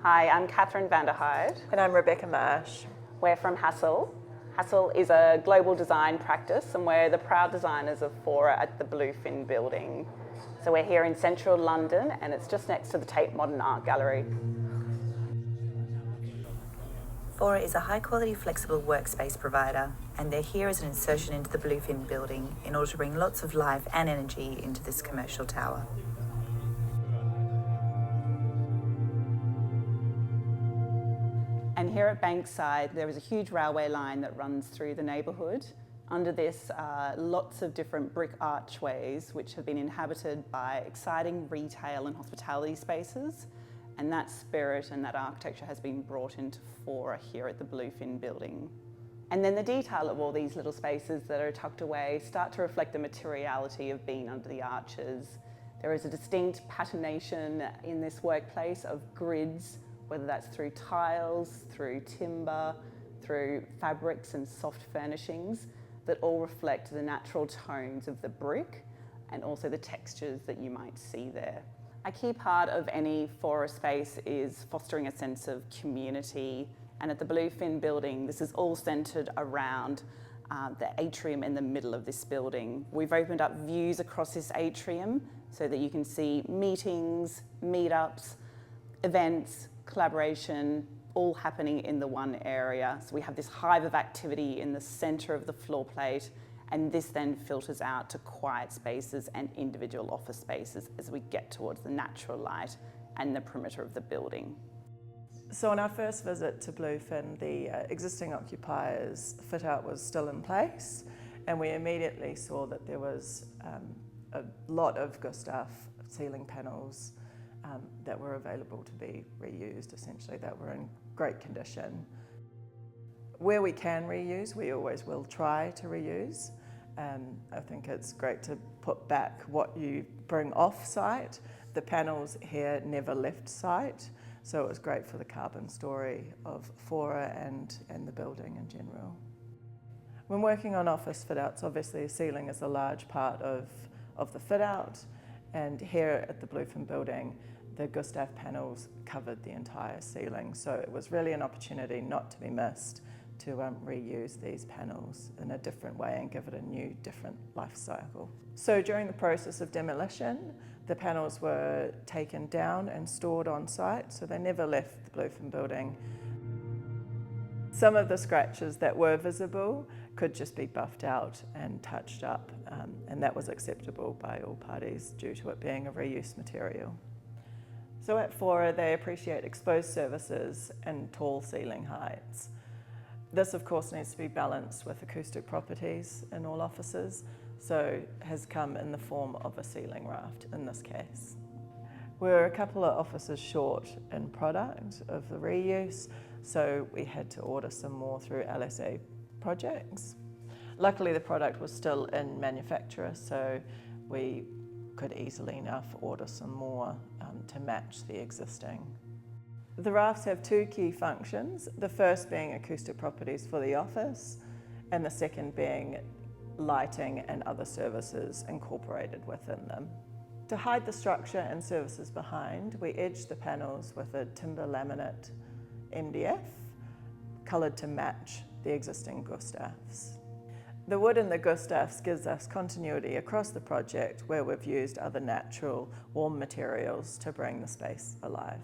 Hi, I'm Catherine van der Heide. And I'm Rebecca Marsh. We're from Hassell. Hassell is a global design practice and we're the proud designers of Fora at the Bluefin building. So we're here in central London and it's just next to the Tate Modern Art Gallery. Fora is a high-quality flexible workspace provider, and they're here as an insertion into the Bluefin building in order to bring lots of life and energy into this commercial tower. And here at Bankside, there is a huge railway line that runs through the neighbourhood. Under this are lots of different brick archways which have been inhabited by exciting retail and hospitality spaces. And that spirit and that architecture has been brought into Fora here at the Bluefin building. And then the detail of all these little spaces that are tucked away start to reflect the materiality of being under the arches. There is a distinct patternation in this workplace of grids, whether that's through tiles, through timber, through fabrics and soft furnishings that all reflect the natural tones of the brick and also the textures that you might see there. A key part of any Fora space is fostering a sense of community, and at the Bluefin building this is all centred around the atrium in the middle of this building. We've opened up views across this atrium so that you can see meetings, meetups, events, collaboration, all happening in the one area. So we have this hive of activity in the centre of the floor plate, and this then filters out to quiet spaces and individual office spaces as we get towards the natural light and the perimeter of the building. So on our first visit to Bluefin, the existing occupiers' fit out was still in place, and we immediately saw that there was a lot of Gustafs ceiling panels that were available to be reused, essentially, that were in great condition. Where we can reuse, we always will try to reuse. I think it's great to put back what you bring off site. The panels here never left site, so it was great for the carbon story of Fora and the building in general. When working on office fit outs, obviously ceiling is a large part of the fit out, and here at the Bluefin building, the Gustafs panels covered the entire ceiling, so it was really an opportunity not to be missed to reuse these panels in a different way and give it a new, different life cycle. So during the process of demolition, the panels were taken down and stored on site, so they never left the Bluefin building. Some of the scratches that were visible could just be buffed out and touched up, and that was acceptable by all parties due to it being a reuse material. So at Fora, they appreciate exposed surfaces and tall ceiling heights. This, of course, needs to be balanced with acoustic properties in all offices, so has come in the form of a ceiling raft in this case. We're a couple of offices short in product of the reuse, so we had to order some more through LSA projects. Luckily, the product was still in manufacture, so we could easily enough order some more to match the existing. The rafts have two key functions, the first being acoustic properties for the office, and the second being lighting and other services incorporated within them. To hide the structure and services behind, we edged the panels with a timber laminate MDF, coloured to match the existing Gustafs. The wood in the Gustafs gives us continuity across the project, where we've used other natural warm materials to bring the space alive.